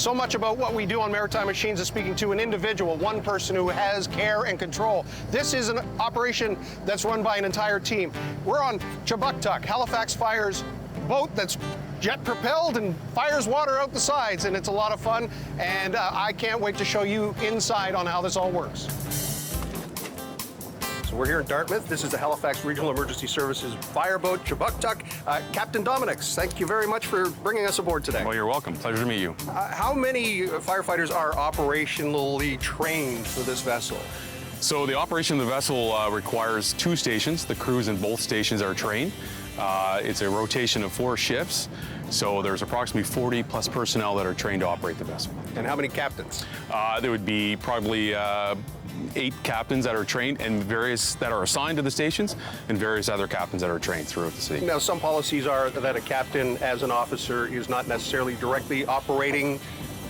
So much about what we do on Maritime Machines is speaking to an individual, one person who has care and control. This is an operation that's run by an entire team. We're on Chubuktuk, Halifax Fire's boat that's jet propelled and fires water out the sides, and it's a lot of fun, and I can't wait to show you inside on how this all works. So we're here in Dartmouth. This is the Halifax Regional Emergency Services fireboat, Chubuktuk. Captain Dominics, thank you very much for bringing us aboard today. Well, you're welcome. Pleasure to meet you. How many firefighters are operationally trained for this vessel? So the operation of the vessel requires 2 stations. The crews in both stations are trained. It's a rotation of 4 shifts. So there's approximately 40 plus personnel that are trained to operate the vessel. And how many captains? There would be probably 8 captains that are trained and various that are assigned to the stations and various other captains that are trained throughout the city. Now, some policies are that a captain as an officer is not necessarily directly operating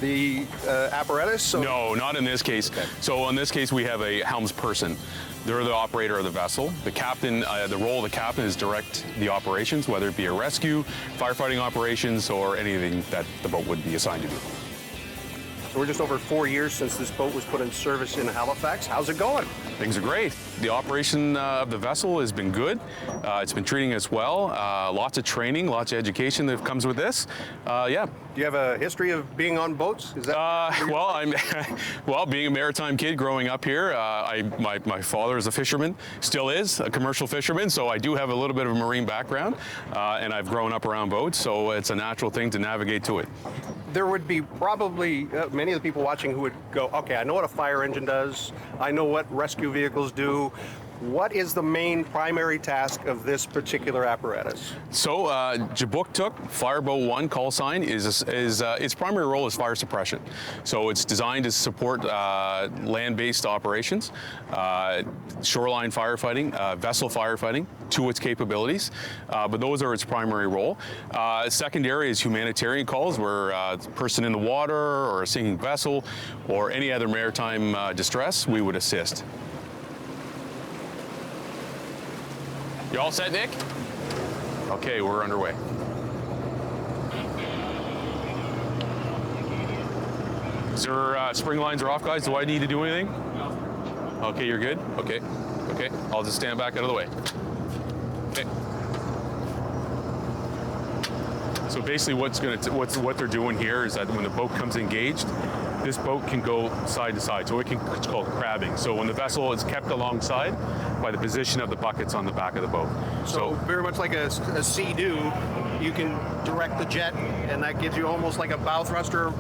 the apparatus? So no, not in this case. Okay. So in this case, we have a helmsperson. They're the operator of the vessel. The captain, the role of the captain is direct the operations, whether it be a rescue, firefighting operations, or anything that the boat would be assigned to do. So we're just over 4 years since this boat was put in service in Halifax. How's it going? Things are great. The operation of the vessel has been good. It's been treating us well. Lots of training, lots of education that comes with this. Yeah. Do you have a history of being on boats? Is that well, being a maritime kid growing up here, my father is a fisherman, still is a commercial fisherman, so I do have a little bit of a marine background, and I've grown up around boats, so it's a natural thing to navigate to it. There would be probably many of the people watching who would go, okay, I know what a fire engine does, I know what rescue vehicles do. What is the main primary task of this particular apparatus? So, Chubuktuk Fireboat 1 call sign is its primary role is fire suppression. So it's designed to support land-based operations, shoreline firefighting, vessel firefighting to its capabilities, but those are its primary role. Secondary is humanitarian calls where a person in the water or a sinking vessel or any other maritime distress, we would assist. You all set, Nick? Okay, we're underway. Is there spring lines are off, guys? Do I need to do anything? No. Okay, you're good? Okay. Okay, I'll just stand back out of the way. Okay. So basically what they're doing here is that when the boat comes engaged, this boat can go side to side, so it's called crabbing. So when the vessel is kept alongside by the position of the buckets on the back of the boat. So very much like a sea-doo, you can direct the jet, and that gives you almost like a bow thruster.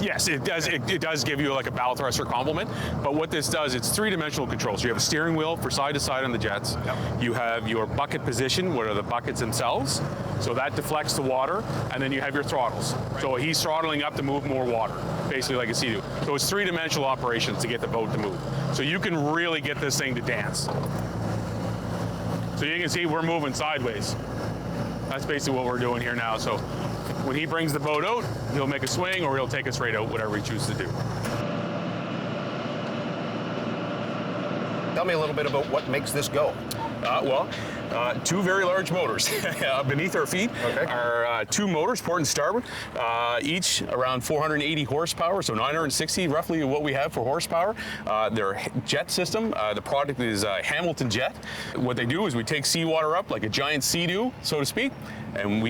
Yes, it does. It does give you like a bow thruster complement. But what this does, it's 3-dimensional control. So you have a steering wheel for side to side on the jets. Yep. You have your bucket position, what are the buckets themselves. So that deflects the water, and then you have your throttles. Right. So he's throttling up to move more water, basically like a sea-doo. So it's 3-dimensional operations to get the boat to move. So you can really get this thing to dance. So you can see we're moving sideways. That's basically what we're doing here now. So when he brings the boat out, he'll make a swing or he'll take us straight out, whatever he chooses to do. Tell me a little bit about what makes this go. 2 very large motors beneath our feet are 2 motors, port and starboard, each around 480 horsepower, so 960 roughly what we have for horsepower. Their jet system, the product is Hamilton Jet. What they do is we take seawater up like a giant sea-doo, so to speak, and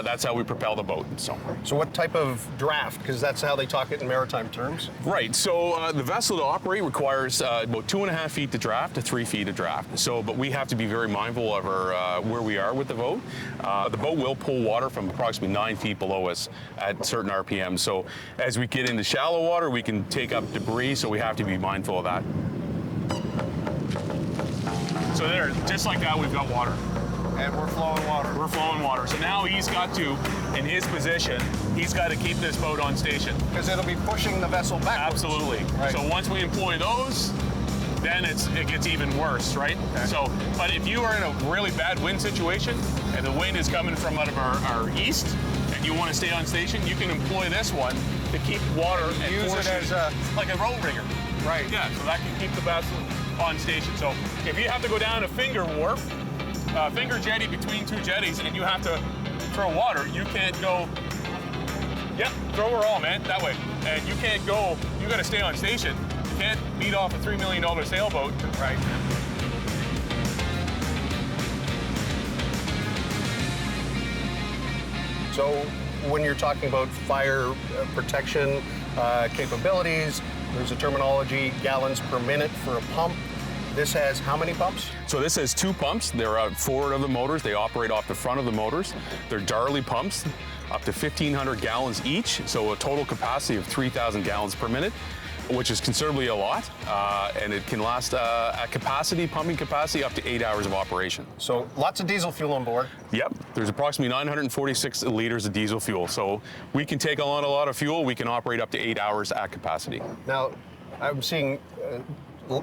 that's how we propel the boat. So what type of draft? Because that's how they talk it in maritime terms. Right. So the vessel to operate requires about 2.5 feet to draft to 3 feet to draft. So, but we have to be very mindful of where we are with the boat. The boat will pull water from approximately 9 feet below us at certain RPM. So as we get into shallow water, we can take up debris. So we have to be mindful of that. So there, just like that, we've got water. And we're flowing water. We're flowing water. So now he's got to, in his position, he's got to keep this boat on station. Because it'll be pushing the vessel backwards. Absolutely. Right. So once we employ those, then it gets even worse, right? Okay. So, but if you are in a really bad wind situation and the wind is coming from out of our east and you want to stay on station, you can employ this one to keep water and use it as like a rope rigger. Right. Yeah, so that can keep the vessel on station. So if you have to go down a finger wharf, finger jetty between 2 jetties, and you have to throw water, you can't go Yep, throw her all, man, that way. And you can't go, you gotta stay on station. You can't beat off a $3 million sailboat. Right. So when you're talking about fire protection capabilities, there's a terminology, gallons per minute for a pump. This has how many pumps? So this has 2 pumps. They're out forward of the motors. They operate off the front of the motors. They're Darley pumps, up to 1,500 gallons each, so a total capacity of 3,000 gallons per minute, which is considerably a lot, and it can last at capacity, pumping capacity, up to 8 hours of operation. So lots of diesel fuel on board. Yep, there's approximately 946 liters of diesel fuel, so we can take on a lot of fuel. We can operate up to 8 hours at capacity. Now, I'm seeing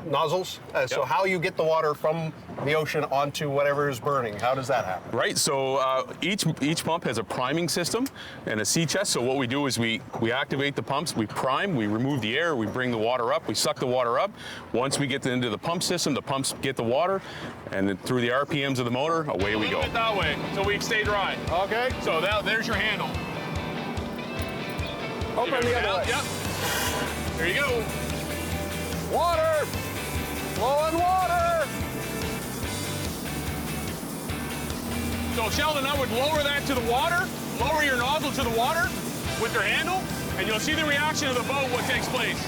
nozzles. So how you get the water from the ocean onto whatever is burning, how does that happen? Right, so each pump has a priming system and a sea chest. So what we do is we activate the pumps, we prime, we remove the air, we bring the water up, we suck the water up. Once we get into the pump system, the pumps get the water, and then through the RPMs of the motor, away we go. That way, so we stay dry. Okay. So now there's your handle. Open the other way. Yep. There you go. Water! Flowing water! So Sheldon, I would lower that to the water, lower your nozzle to the water with your handle, and you'll see the reaction of the boat, what takes place.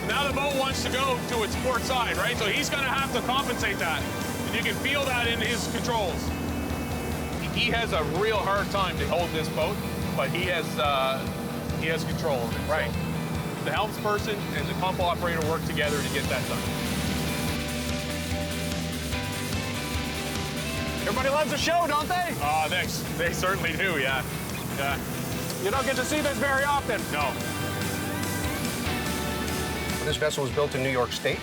Now the boat wants to go to its port side, right? So he's gonna have to compensate that. And you can feel that in his controls. He has a real hard time to hold this boat, but he has control of it. Right. So the helms person and the pump operator work together to get that done. Everybody loves the show, don't they? They certainly do, yeah. Yeah. You don't get to see this very often. No. This vessel was built in New York State.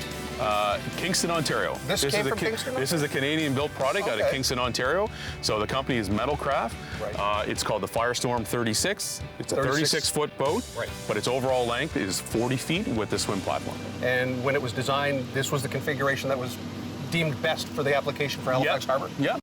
Kingston, Ontario. This came from Kingston? This is a Canadian-built product out of Kingston, Ontario. So the company is Metalcraft. Right. It's called the Firestorm 36. It's a 36-foot boat, right, but its overall length is 40 feet with the swim platform. And when it was designed, this was the configuration that was deemed best for the application for Halifax Harbour? Yeah.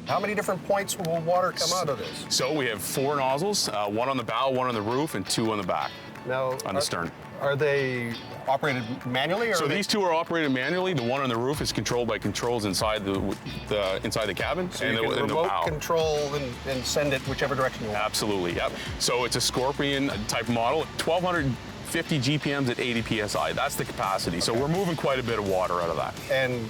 How many different points will water come out of this? So we have 4 nozzles, 1 on the bow, 1 on the roof, and 2 on the back. Now, on the stern. Are they operated manually? Or so these 2 are operated manually. The one on the roof is controlled by controls inside the cabin. So you can remote control and send it whichever direction you want. Absolutely, yep. So it's a Scorpion type model, 1,250 GPMs at 80 PSI. That's the capacity. So we're moving quite a bit of water out of that. And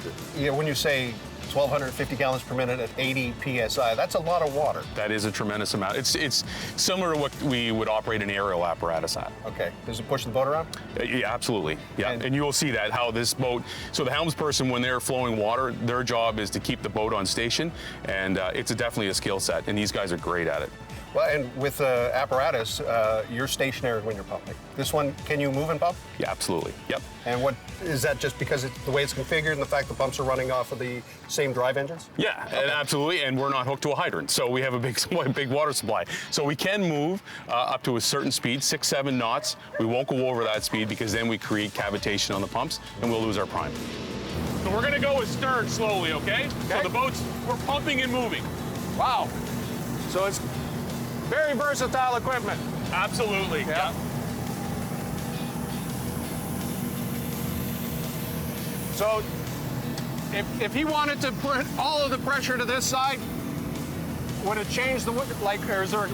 when you say 1,250 gallons per minute at 80 PSI, that's a lot of water. That is a tremendous amount. It's similar to what we would operate an aerial apparatus at. Okay. Does it push the boat around? Yeah, absolutely. Yeah, and you will see that, how this boat, so the helms person, when they're flowing water, their job is to keep the boat on station, and it's definitely a skill set, and these guys are great at it. Well, and with the apparatus, you're stationary when you're pumping. This one, can you move and pump? Yeah, absolutely. Yep. And what is that, just because it's the way it's configured and the fact the pumps are running off of the same drive engines? Yeah, absolutely. And we're not hooked to a hydrant, so we have a big water supply. So we can move up to a certain speed, 6-7 knots. We won't go over that speed because then we create cavitation on the pumps and we'll lose our prime. So we're gonna go with stern slowly, okay? So the boat's, we're pumping and moving. Wow. So it's very versatile equipment. Absolutely. Yeah. So if he wanted to put all of the pressure to this side, would it change the, or is there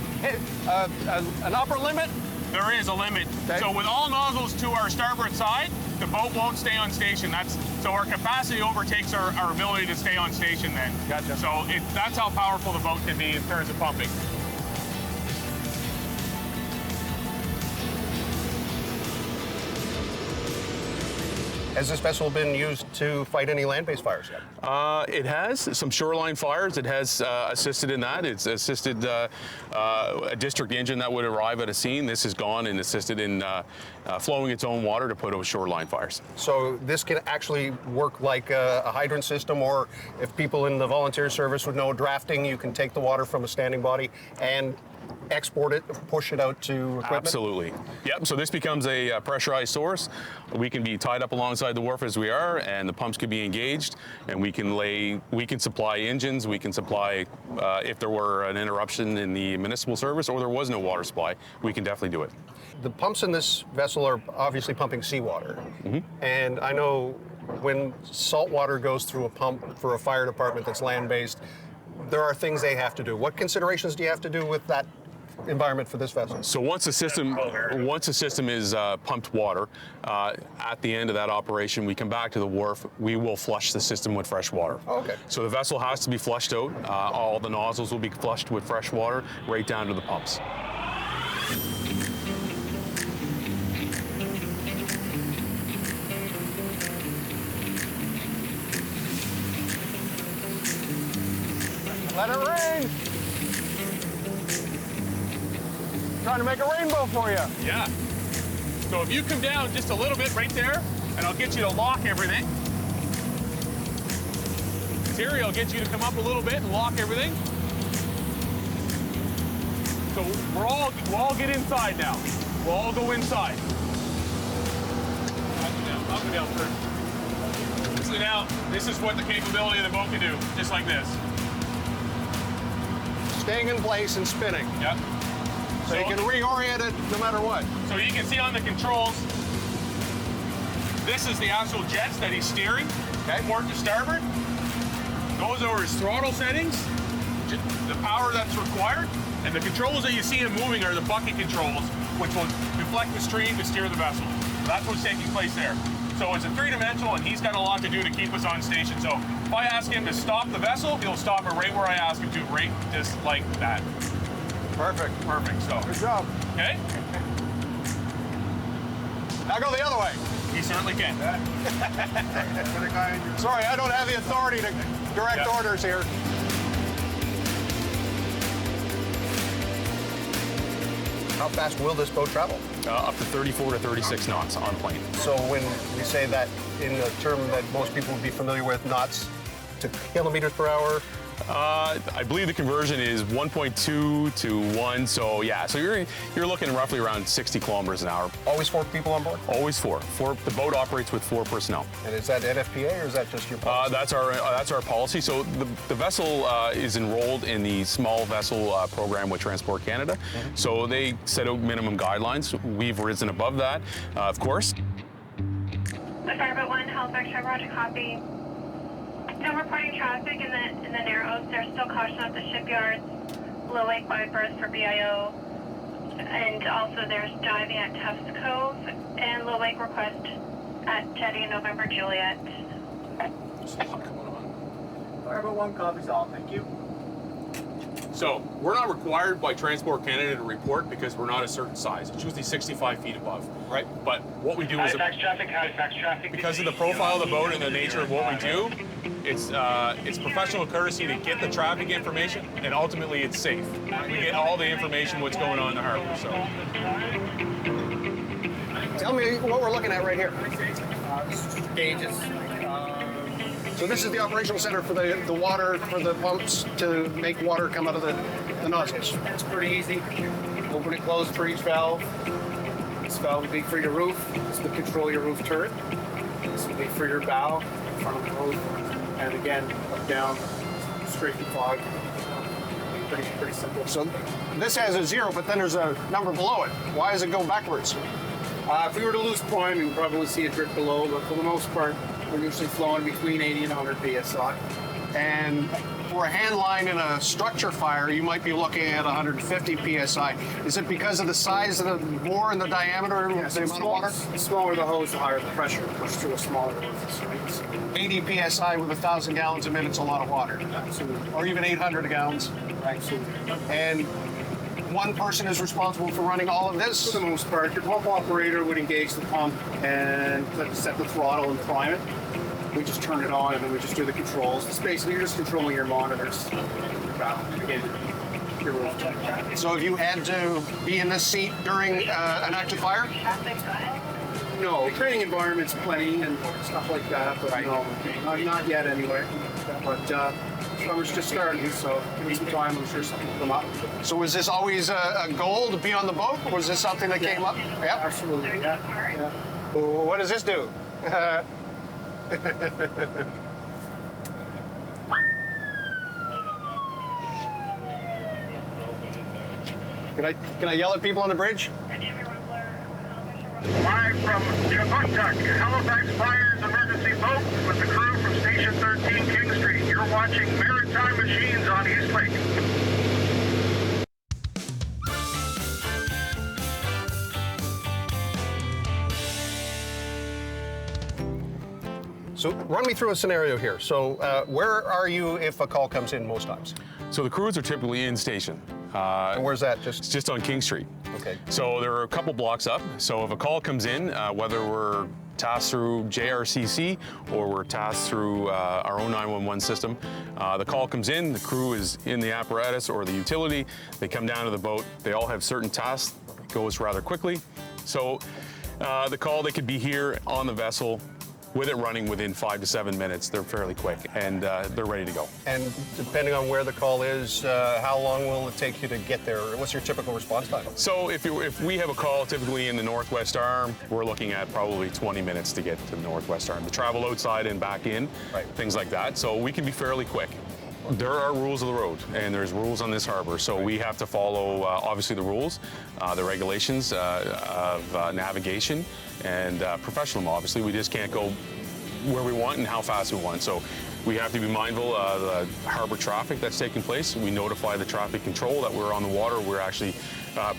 an upper limit? There is a limit. Okay. So with all nozzles to our starboard side, the boat won't stay on station. So our capacity overtakes our ability to stay on station then. Gotcha. So that's how powerful the boat can be in terms of pumping. Has this vessel been used to fight any land-based fires yet? It has some shoreline fires. It has assisted in that. It's assisted a district engine that would arrive at a scene. This has gone and assisted in flowing its own water to put out shoreline fires. So this can actually work like a hydrant system, or if people in the volunteer service would know drafting, you can take the water from a standing body and export it, push it out to equipment? Absolutely. Yep. So this becomes a pressurized source. We can be tied up alongside the wharf as we are, and the pumps can be engaged, and we can supply engines. We can supply if there were an interruption in the municipal service or there was no water supply. We can definitely do it. The pumps in this vessel are obviously pumping seawater, and I know when salt water goes through a pump for a fire department that's land-based, there are things they have to do. What considerations do you have to do with that environment for this vessel? So once the system is pumped water, at the end of that operation, we come back to the wharf. We will flush the system with fresh water. Oh, okay. So the vessel has to be flushed out. All the nozzles will be flushed with fresh water right down to the pumps. Let it rain! Trying to make a rainbow for you. Yeah. So if you come down just a little bit right there, and I'll get you to lock everything. Terry, I'll get you to come up a little bit and lock everything. So we'll all get inside now. We'll all go inside. I'll go down first. So now, this is what the capability of the boat can do, just like this. Staying in place and spinning. Yep. So you can reorient it no matter what. So you can see on the controls, this is the actual jets that he's steering, port to starboard. Those are his throttle settings, the power that's required, and the controls that you see him moving are the bucket controls, which will deflect the stream to steer the vessel. So that's what's taking place there. So it's a three-dimensional, and he's got a lot to do to keep us on station. So if I ask him to stop the vessel, he'll stop it right where I ask him to, right just like that. Perfect. Perfect, so. Good job. Okay? Now go the other way. He certainly can. Sorry, I don't have the authority to direct orders here. How fast will this boat travel? Up to 34 to 36 knots on plane. So when we say that in a term that most people would be familiar with, knots to kilometers per hour? I believe the conversion is 1.2 to 1. So yeah, so you're looking roughly around 60 kilometers an hour. Always 4 people on board? Always four. The boat operates with 4 personnel. And is that NFPA or is that just your policy? That's our policy. So the vessel is enrolled in the small vessel program with Transport Canada. So they set out minimum guidelines. We've risen above that, of course. Fireboat 1, Halifax Harbour, roger, copy. Still reporting traffic in the Narrows. There's still caution at the shipyards, low wake wide berth for BIO, and also there's diving at Tufts Cove, and low wake request at Jetty and November Juliet. Fireboat 1, copies all, thank you. So, we're not required by Transport Canada to report because we're not a certain size. It's usually 65 feet above. Right. But what we do is, Halifax traffic. because of the profile of the boat and the nature of what we do, it's professional courtesy to get the traffic information, and ultimately it's safe. We get all the information what's going on in the harbor. So, Tell me what we're looking at right here. Gauges. So this is the operational center for the water, for the pumps to make water come out of the nozzles. It's pretty easy. Open and close for each valve. This valve would be for your roof. This would control your roof turret. This would be for your bow, front of the boat, and again, up, down, straight and fog. Pretty simple. So this has a 0, but then there's a number below it. Why does it go backwards? If we were to lose point, we would probably see a drip below, but for the most part, we're usually flowing between 80 and 100 psi. And for a hand line in a structure fire, you might be looking at 150 psi. Is it because of the size of the bore and the diameter of the amount of water? The smaller the hose, the higher the pressure. Pushed through a smaller orifice, right? 80 psi with 1,000 gallons a minute's a lot of water. Absolutely. Or even 800 gallons. Absolutely. And one person is responsible for running all of this? For the most part, your pump operator would engage the pump and set the throttle and prime it. We just turn it on and then we just do the controls. It's basically, you're just controlling your monitors. Your roof type. So if you had to be in this seat during an active fire? Traffic, go ahead. No, training environments plenty and stuff like that, but no, not yet anyway. But Summer's just starting, so give me some time. I'm sure something will come up. So was this always a goal to be on the boat, or was this something that came up? Yep. Absolutely, yeah. Well, what does this do? Can I yell at people on the bridge? Live from Chapuktuk, Halifax Fires emergency boat with the crew from Station 13 King Street. You're watching Maritime Machines on Eastlink. So run me through a scenario here. So where are you if a call comes in most times? So the crews are typically in station. And where's that? It's just on King Street. Okay. So there are a couple blocks up. So if a call comes in, whether we're tasked through JRCC or we're tasked through our own 911 system, the call comes in, the crew is in the apparatus or the utility, they come down to the boat, they all have certain tasks, it goes rather quickly. So the call, they could be here on the vessel with it running within 5 to 7 minutes. They're fairly quick and they're ready to go. And depending on where the call is, how long will it take you to get there? What's your typical response time? So if we have a call typically in the Northwest Arm, we're looking at probably 20 minutes to get to the Northwest Arm. To travel outside and back in, Right. things like that. So we can be fairly quick. There are rules of the road, and there's rules on this harbor, so we have to follow obviously the rules, the regulations of navigation, and professionalism. Obviously, we just can't go where we want and how fast we want. So we have to be mindful of the harbor traffic that's taking place. We notify the traffic control that we're on the water. We're actually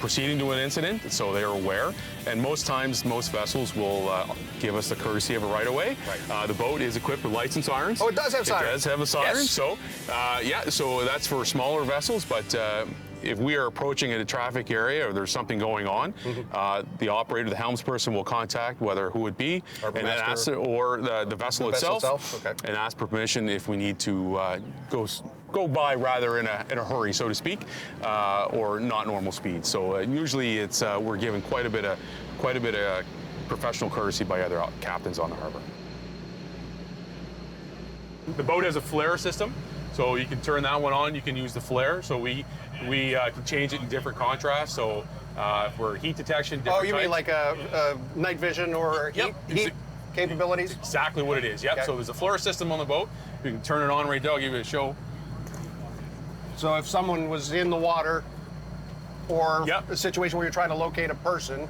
proceeding to an incident, so they're aware. And most times, most vessels will give us the courtesy of a right-of-way. Right. The boat is equipped with lights and sirens. Oh, it does have sirens? It does have a siren. Yes. So, yeah, so that's for smaller vessels, but if we are approaching a traffic area or there's something going on, the operator, the helmsperson will contact who it be, Harbor and then master. or the vessel itself, Okay. and ask for permission if we need to go by rather in a hurry, so to speak, or not normal speed. So usually it's we're given quite a bit of professional courtesy by other captains on the harbor. The boat has a flare system, so you can turn that one on. You can use the flare. So we can change it in different contrasts. So for heat detection, different Oh, you mean types. like a night vision or Yep. heat capabilities? Exactly what it is. Yep. Okay. So there's a flare system on the boat. You can turn it on right now. I'll give you a show. So if someone was in the water or Yep. a situation where you're trying to locate a person,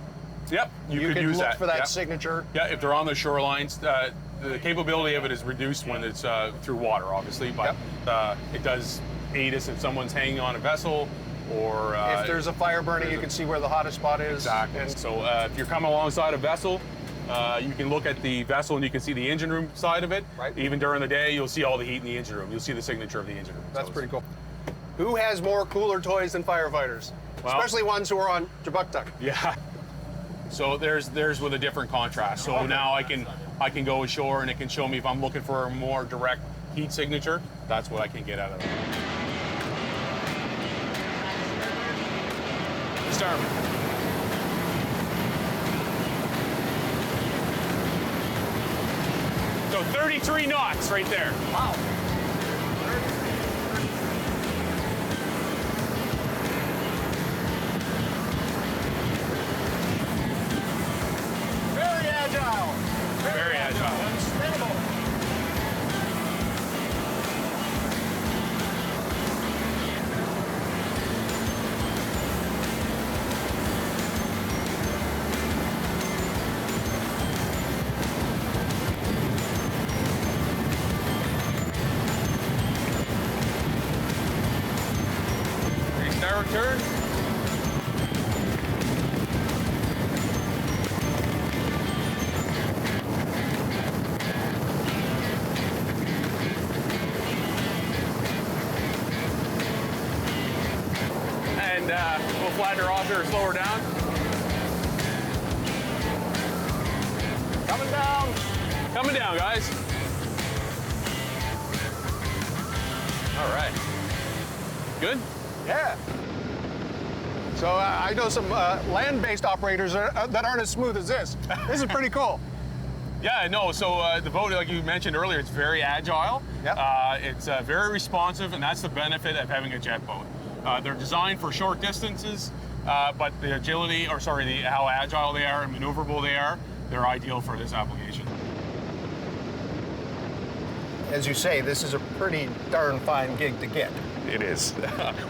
Yep. you could can use look that for that Yep. signature. Yeah, if they're on the shorelines, the capability of it is reduced when it's through water, obviously, but it does aid us if someone's hanging on a vessel or If there's a fire burning, you can see where the hottest spot is. Exactly. And So if you're coming alongside a vessel, you can look at the vessel and you can see the engine room side of it. Right. Even during the day, you'll see all the heat in the engine room. You'll see the signature of the engine room. that's So pretty cool. Who has more cooler toys than firefighters? Well- Especially ones who are on Chapuktuk. Yeah. So there's with a different contrast. So now I can go ashore and it can show me if I'm looking for a more direct heat signature. That's what I can get out of it. Starboard. So 33 knots right there. Wow. Very agile. Very agile. Unstable. Starboard turn. And we'll flatten her off here, slow her down. Coming down. Coming down, guys. All right. Good? Yeah. So I know some land-based operators that aren't as smooth as this. This is pretty cool. Yeah, no, so the boat, like you mentioned earlier, it's very agile. Yep. It's very responsive, and that's the benefit of having a jet boat. They're designed for short distances, but the agility, or sorry, how agile they are and maneuverable they are, they're ideal for this application. As you say, this is a pretty darn fine gig to get. It is.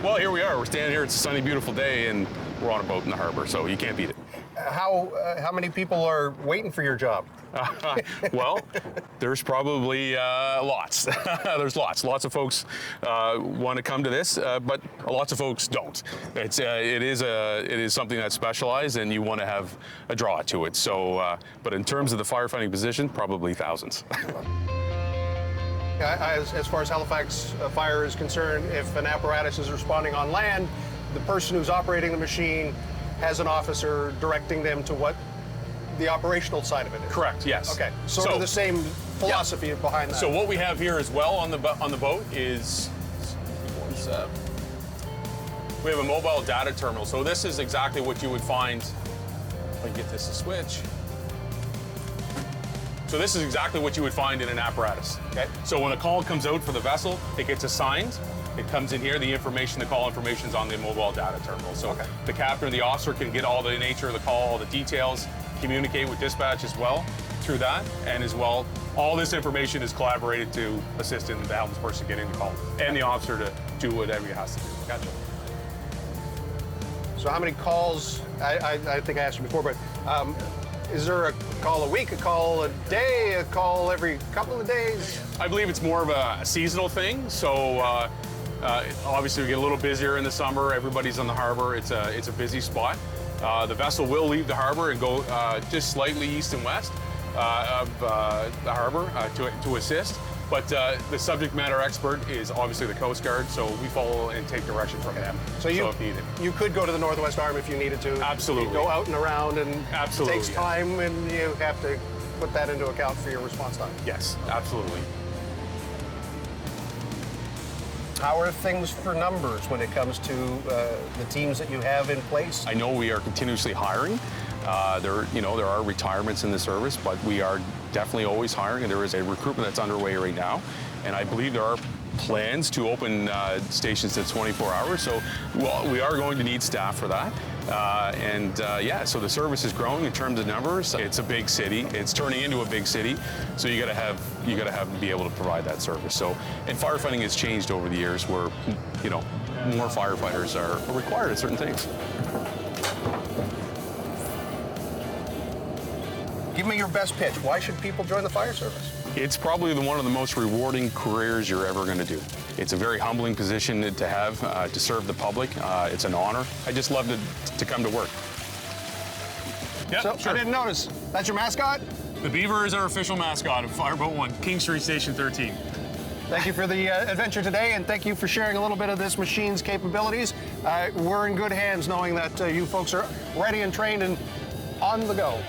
Well, here we are. We're standing here. It's a sunny, beautiful day, and we're on a boat in the harbor, so you can't beat it. How many people are waiting for your job? Well, there's probably lots. There's lots of folks want to come to this, but lots of folks don't. It is something that's specialized, and you want to have a draw to it. So, but in terms of the firefighting position, probably thousands. As far as Halifax Fire is concerned, if an apparatus is responding on land, the person who's operating the machine has an officer directing them to what the operational side of it is. Correct. Yes. Okay. Sort of the same philosophy behind that. So what we have here as well on the boat is we have a mobile data terminal. So this is exactly what you would find. If I get this to switch. So this is exactly what you would find in an apparatus. Okay. So when a call comes out for the vessel, it gets assigned. It comes in here. The information, the call information is on the mobile data terminal. So the captain or the officer can get all the nature of the call, all the details, communicate with dispatch as well through that, and as well, all this information is collaborated to assist in the helpless person getting the call, and the officer to do whatever he has to do. Gotcha. So how many calls? I think I asked you before, but is there a call a week, a call a day, a call every couple of days? I believe it's more of a seasonal thing. So obviously we get a little busier in the summer. Everybody's on the harbor. It's a busy spot. The vessel will leave the harbor and go just slightly east and west of the harbor to assist. But the subject matter expert is obviously the Coast Guard, so we follow and take direction from them. So if needed. You could go to the Northwest Arm if you needed to. Absolutely. You go out and around, and Absolutely, it takes time, and you have to put that into account for your response time. Yes, absolutely. How are things for numbers when it comes to the teams that you have in place? I know we are continuously hiring. There are retirements in the service, but we are definitely always hiring, and there is a recruitment that's underway right now. And I believe there are plans to open stations that's 24 hours. So we are going to need staff for that. So the service is growing in terms of numbers. It's a big city. It's turning into a big city. So you got to be able to provide that service. So, and firefighting has changed over the years where, more firefighters are required at certain things. Give me your best pitch. Why should people join the fire service? It's probably one of the most rewarding careers you're ever going to do. It's a very humbling position to have, to serve the public. It's an honor. I just love to come to work. Yep, So sure. I didn't notice. That's your mascot? The beaver is our official mascot of Fireboat 1, King Street Station 13. Thank you for the adventure today, and thank you for sharing a little bit of this machine's capabilities. We're in good hands knowing that you folks are ready and trained and on the go.